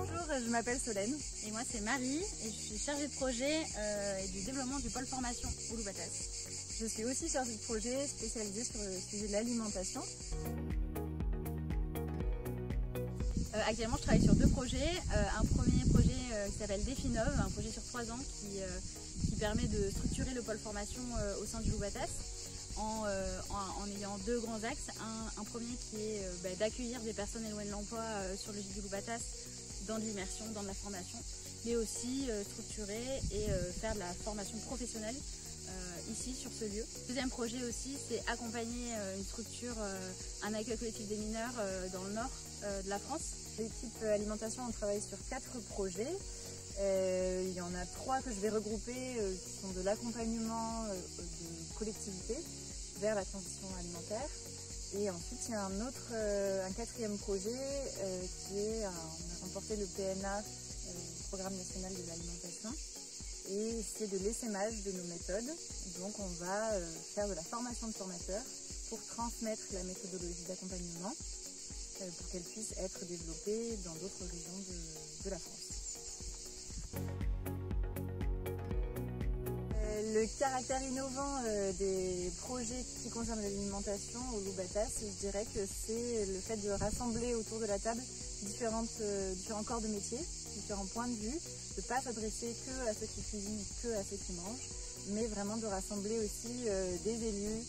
Bonjour, je m'appelle Solène. Et moi c'est Marie et je suis chargée de projet et du développement du pôle formation au Loup-Batas. Je suis aussi chargée de projet spécialisée sur le sujet de l'alimentation. Actuellement je travaille sur deux projets. Un premier projet qui s'appelle Définov, un projet sur 3 ans qui permet de structurer le pôle formation au sein du Loup-Batas en ayant deux grands axes. Un premier qui est d'accueillir des personnes éloignées de l'emploi sur le gîte du Loup-Batas dans de l'immersion, dans de la formation, mais aussi structurer et faire de la formation professionnelle ici sur ce lieu. Deuxième projet aussi, c'est accompagner une structure, un accueil collectif des mineurs dans le nord de la France. L'équipe alimentation, on travaille sur 4 projets. Il y en a 3 que je vais regrouper qui sont de l'accompagnement de collectivités vers la transition alimentaire. Et ensuite, il y a un 4e projet qui est, on a remporté le PNA, Programme National de l'Alimentation, et c'est de l'essaimage de nos méthodes. Donc on va faire de la formation de formateurs pour transmettre la méthodologie d'accompagnement pour qu'elle puisse être développée dans d'autres régions de la France. Le caractère innovant des projets qui concernent l'alimentation au Loup-Batas, je dirais que c'est le fait de rassembler autour de la table différents corps de métier, différents points de vue, de ne pas s'adresser que à ceux qui cuisinent, que à ceux qui mangent, mais vraiment de rassembler aussi des élus,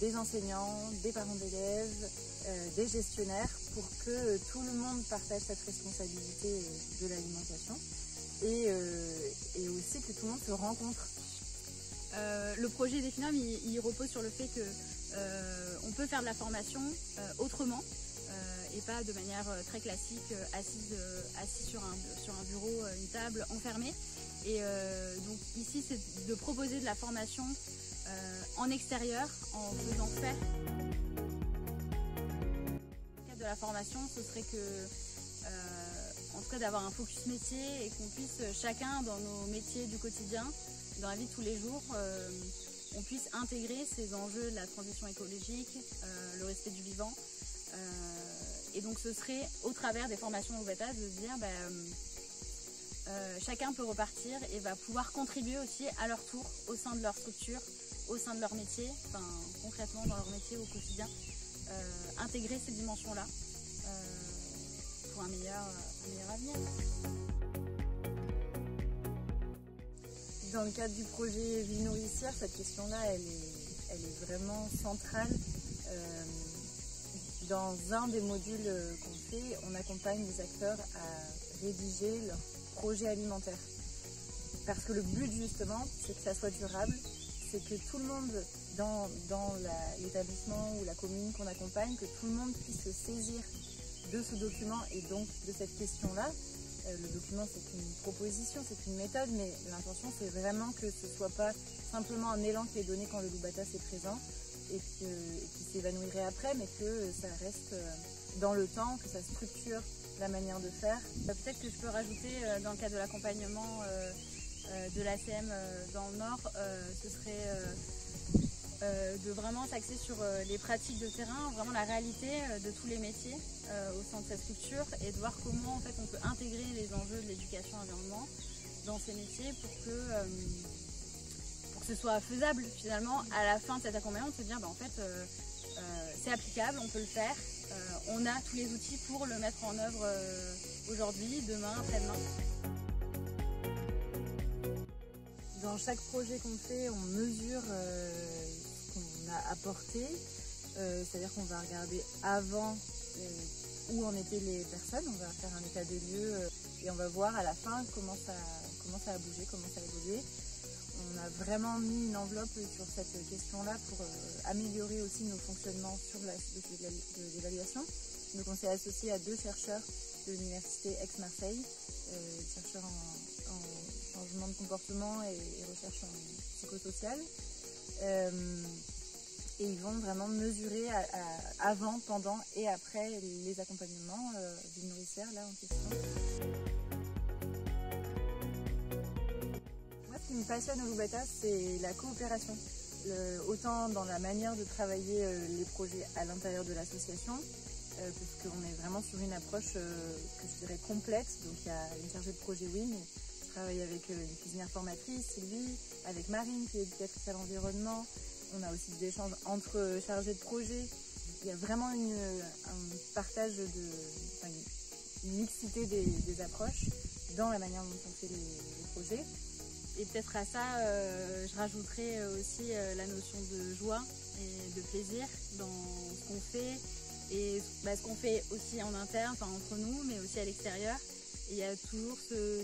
des enseignants, des parents d'élèves, des gestionnaire pour que tout le monde partage cette responsabilité de l'alimentation et aussi que tout le monde se rencontre. Le projet Définov, il repose sur le fait que on peut faire de la formation autrement et pas de manière très classique, assis sur un bureau, une table, enfermé. Et donc ici, c'est de proposer de la formation en extérieur, en faisant faire. Le cadre de la formation, ce serait en tout cas d'avoir un focus métier et qu'on puisse chacun dans nos métiers du quotidien, dans la vie de tous les jours, on puisse intégrer ces enjeux de la transition écologique, le respect du vivant. Et donc ce serait au travers des formations au Loup-Batas de se dire chacun peut repartir et va pouvoir contribuer aussi à leur tour au sein de leur structure, au sein de leur métier, enfin concrètement dans leur métier au quotidien, intégrer ces dimensions-là pour un meilleur avenir. Dans le cadre du projet Vie nourricière, cette question-là, elle est vraiment centrale. Dans un des modules qu'on fait, on accompagne les acteurs à rédiger leur projet alimentaire. Parce que le but, justement, c'est que ça soit durable, c'est que tout le monde, dans l'établissement ou la commune qu'on accompagne, que tout le monde puisse se saisir de ce document et donc de cette question-là. Le document, c'est une proposition, c'est une méthode, mais l'intention, c'est vraiment que ce ne soit pas simplement un élan qui est donné quand le Loup-Batas est présent et qui s'évanouirait après, mais que ça reste dans le temps, que ça structure la manière de faire. Peut-être que je peux rajouter, dans le cadre de l'accompagnement de l'ACM dans le Nord, ce serait de vraiment s'axer sur les pratiques de terrain, vraiment la réalité de tous les métiers au sein de cette structure et de voir comment en fait on peut intégrer les enjeux de l'éducation environnement dans ces métiers pour que ce soit faisable finalement à la fin de cet accompagnement, de se dire en fait c'est applicable, on peut le faire, on a tous les outils pour le mettre en œuvre aujourd'hui, demain, après-demain. Dans chaque projet qu'on fait, on mesure ce qu'on a apporté, c'est-à-dire qu'on va regarder avant où en étaient les personnes, on va faire un état des lieux et on va voir à la fin comment ça a bougé, comment ça a évolué. On a vraiment mis une enveloppe sur cette question-là pour améliorer aussi nos fonctionnements sur de l'évaluation. Donc on s'est associé à 2 chercheurs de l'université Aix-Marseille, chercheurs en changement de comportement et recherche en psychosocial. Et ils vont vraiment mesurer avant, pendant et après les accompagnements Vie nourricière là en question. Moi, ce qui me passionne au Loup-Batas, c'est la coopération. Autant dans la manière de travailler les projets à l'intérieur de l'association parce qu'on est vraiment sur une approche que je dirais complète. Donc il y a une chargée de projet, oui, mais je travaille avec une cuisinière formatrice, Sylvie, avec Marine qui est éducatrice à l'environnement. On a aussi des échanges entre chargés de projet. Il y a vraiment un partage une mixité des approches dans la manière dont on fait les projets. Et peut-être à ça, je rajouterais aussi la notion de joie et de plaisir dans ce qu'on fait et ce qu'on fait aussi en interne, enfin entre nous, mais aussi à l'extérieur. Et il y a toujours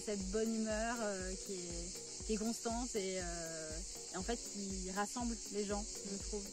cette bonne humeur qui est constante et en fait qui rassemble les gens, je trouve.